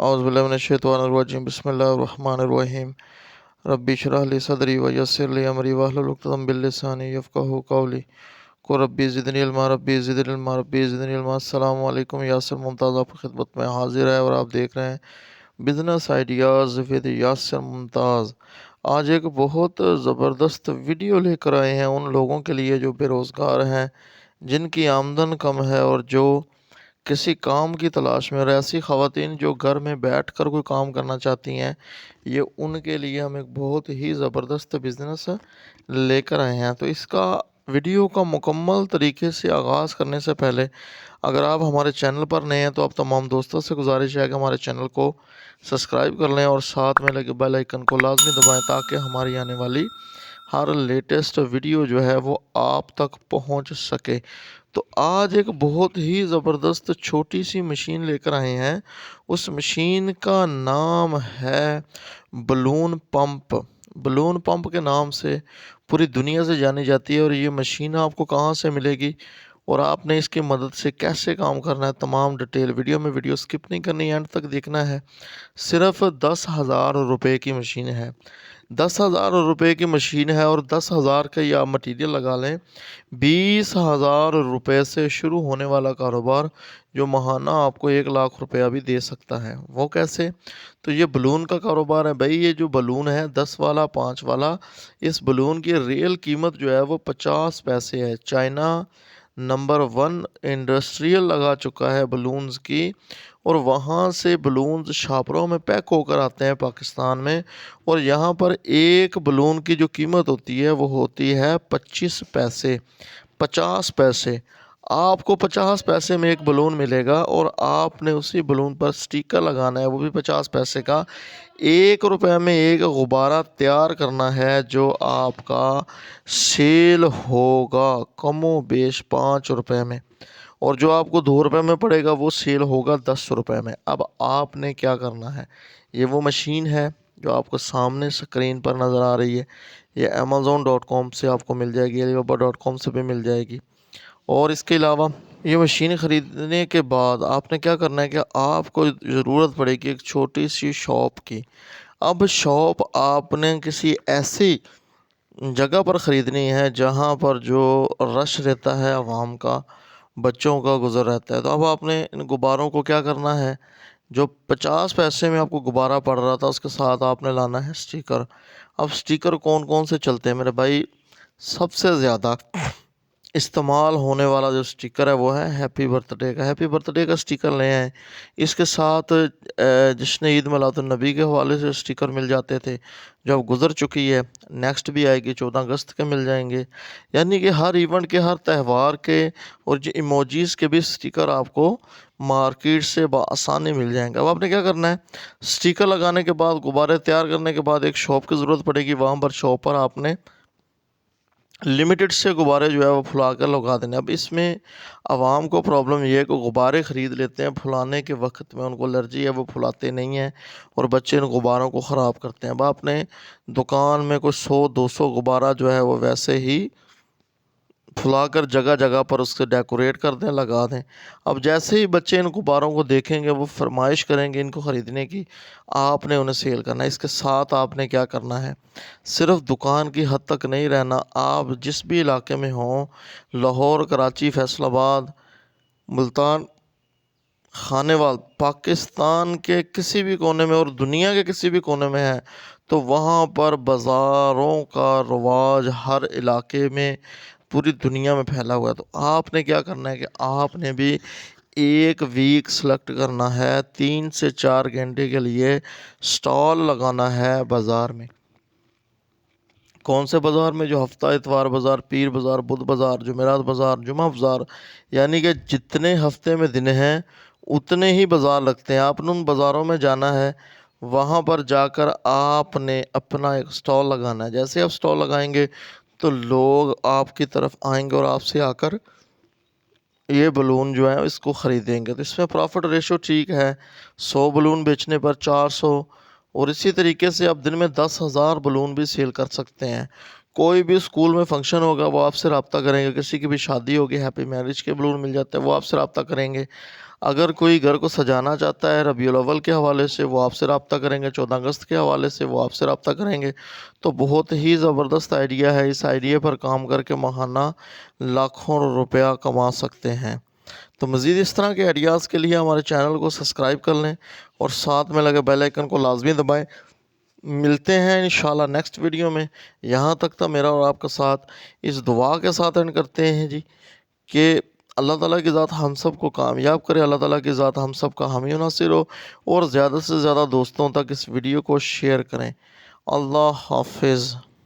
औज़ु बिल्लाहि मिनश्शैतानिर्रजीम बिस्मिल्लाहिर्रहमानिर्रहीम रब्बि इश्रह ली सदरी व यस्सिर ली अमरी वहलुल उक़दतम मिन लिसानी यफ़क़हू क़ौली को रब्बी ज़िदनी इल्मा रब्बी ज़िदनी इल्मा रब्बी ज़िदनी इल्मा। अस्सलामु अलैकुम। यासिर मुमताज़ आपकी खिदमत में हाजिर है और आप देख रहे हैं business ideas with Yasir Mumtaz. आज एक बहुत ज़बरदस्त वीडियो लेकर आए हैं उन लोगों के लिए जो बेरोज़गार हैं, जिनकी आमदन कम है और जो किसी काम की तलाश में, और ऐसी ख़वातीन जो घर में बैठकर कोई काम करना चाहती हैं, ये उनके लिए हम एक बहुत ही ज़बरदस्त बिज़नेस लेकर आए हैं। तो इसका वीडियो का मुकम्मल तरीके से आगाज़ करने से पहले अगर आप हमारे चैनल पर नए हैं तो आप तमाम दोस्तों से गुजारिश है कि हमारे चैनल को सब्सक्राइब कर लें और साथ में लगे बेल आइकन को लाजमी दबाएं ताकि हमारी आने वाली हर लेटेस्ट वीडियो जो है वो आप तक पहुंच सके। तो आज एक बहुत ही ज़बरदस्त छोटी सी मशीन लेकर आए हैं। उस मशीन का नाम है बलून पंप। बलून पंप के नाम से पूरी दुनिया से जानी जाती है और ये मशीन आपको कहाँ से मिलेगी और आपने इसकी मदद से कैसे काम करना है, तमाम डिटेल वीडियो स्किप नहीं करनी, एंड तक देखना है। सिर्फ 10,000 रुपये की मशीन है। 10,000 रुपये की मशीन है और 10,000 का या मटीरियल लगा लें। 20,000 रुपये से शुरू होने वाला कारोबार जो महाना आपको 1,00,000 रुपया भी दे सकता है। वो कैसे? तो ये बलून का कारोबार है भाई। ये जो बलून है 10 वाला 5 वाला, इस बलून की रियल कीमत जो है वो 50 पैसे है। चाइना नंबर 1 इंडस्ट्रियल लगा चुका है बलून्स की, और वहाँ से बलून्स छापरों में पैक होकर आते हैं पाकिस्तान में, और यहाँ पर एक बलून की जो कीमत होती है वो होती है 25 पैसे, 50 पैसे। आपको 50 पैसे में एक बलून मिलेगा और आपने उसी बलून पर स्टिकर लगाना है, वो भी 50 पैसे का। 1 रुपये में एक गुब्बारा तैयार करना है जो आपका सेल होगा कमो बेश 5 रुपये में, और जो आपको 2 रुपये में पड़ेगा वो सेल होगा 10 रुपये में। अब आपने क्या करना है, ये वो मशीन है जो आपको सामने स्क्रीन पर नज़र आ रही है। ये amazon.com से आपको मिल जाएगी, alibaba.com से भी मिल जाएगी। और इसके अलावा ये मशीन ख़रीदने के बाद आपने क्या करना है कि आपको ज़रूरत पड़ेगी एक छोटी सी शॉप की। अब शॉप आपने किसी ऐसी जगह पर ख़रीदनी है जहाँ पर जो रश रहता है आवाम का, बच्चों का गुज़र रहता है। तो अब आपने इन गुब्बारों को क्या करना है, जो 50 पैसे में आपको गुब्बारा पड़ रहा था उसके साथ आपने लाना है स्टिकर। अब स्टिकर कौन कौन से चलते हैं मेरे भाई? सबसे ज़्यादा इस्तेमाल होने वाला जो स्टिकर है वो है हैप्पी बर्थडे का। हैप्पी बर्थडे का स्टिकर ले आए। इसके साथ जश्न ईद मिलादुन्नबी के हवाले से स्टिकर मिल जाते थे जो अब गुज़र चुकी है, नेक्स्ट भी आएगी, 14 अगस्त के मिल जाएंगे। यानी कि हर इवेंट के, हर त्यौहार के और जो इमोजीज़ के भी स्टिकर आपको मार्केट से बआसानी मिल जाएंगे। अब आपने क्या करना है, स्टिकर लगाने के बाद, गुब्बारे तैयार करने के बाद एक शॉप की ज़रूरत पड़ेगी। वहाँ पर शॉप पर आपने लिमिटेड से गुब्बारे जो है वो फुला कर लगा देने। अब इसमें आवाम को प्रॉब्लम ये है कि गुब्बारे ख़रीद लेते हैं, फुलाने के वक्त में उनको एलर्जी है, वो फुलाते नहीं हैं और बच्चे इन गुब्बारों को ख़राब करते हैं। अब आपने दुकान में कोई 100-200 गुब्बारा जो है वो वैसे ही फुलाकर जगह जगह पर उससे डेकोरेट कर दें, लगा दें। अब जैसे ही बच्चे इन गुब्बारों को देखेंगे वो फरमाइश करेंगे इनको ख़रीदने की, आपने उन्हें सेल करना है। इसके साथ आपने क्या करना है, सिर्फ दुकान की हद तक नहीं रहना। आप जिस भी इलाके में हों, लाहौर, कराची, फैसलाबाद, मुल्तान, खानेवाल, पाकिस्तान के किसी भी कोने में और दुनिया के किसी भी कोने में है, तो वहाँ पर बाज़ारों का रवाज हर इलाके में, पूरी दुनिया में फैला हुआ है। तो आपने क्या करना है कि आपने भी एक वीक सेलेक्ट करना है, 3 से 4 घंटे के लिए स्टॉल लगाना है बाज़ार में। कौन से बाज़ार में? जो हफ्ता इतवार बाज़ार, पीर बाज़ार, बुध बाज़ार, जुमेरात बाज़ार, जुमा बाज़ार, यानी कि जितने हफ्ते में दिन हैं उतने ही बाज़ार लगते हैं। आपने उन बाज़ारों में जाना है, वहाँ पर जाकर आपने अपना एक स्टॉल लगाना है। जैसे आप स्टॉल लगाएंगे तो लोग आपकी तरफ आएंगे और आपसे आकर ये बलून जो है इसको ख़रीदेंगे। तो इसमें प्रॉफिट रेशो ठीक है, 100 बलून बेचने पर 400, और इसी तरीके से आप दिन में 10,000 बलून भी सेल कर सकते हैं, کوئی بھی اسکول میں فنکشن ہوگا وہ آپ سے رابطہ کریں گے، کسی کی بھی شادی ہوگی ہیپی میرج کے بلون مل جاتے ہیں وہ آپ سے رابطہ کریں گے، اگر کوئی گھر کو سجانا چاہتا ہے ربیع الاول کے حوالے سے وہ آپ سے رابطہ کریں گے، 14 اگست کے حوالے سے وہ آپ سے رابطہ کریں گے۔ تو بہت ہی زبردست آئیڈیا ہے، اس آئیڈیا پر کام کر کے ماہانہ لاکھوں روپیہ کما سکتے ہیں۔ تو مزید اس طرح کے آئیڈیاز کے لیے ہمارے چینل کو سبسکرائب کر لیں اور ساتھ میں لگے بیل آئیکن کو لازمی دبائیں۔ ملتے ہیں انشاءاللہ نیکسٹ ویڈیو میں۔ یہاں تک تھا میرا اور آپ کا ساتھ، اس دعا کے ساتھ اینڈ کرتے ہیں جی کہ اللہ تعالیٰ کی ذات ہم سب کو کامیاب کرے، اللہ تعالیٰ کی ذات ہم سب کا حامی و ناصر ہو، اور زیادہ سے زیادہ دوستوں تک اس ویڈیو کو شیئر کریں۔ اللہ حافظ۔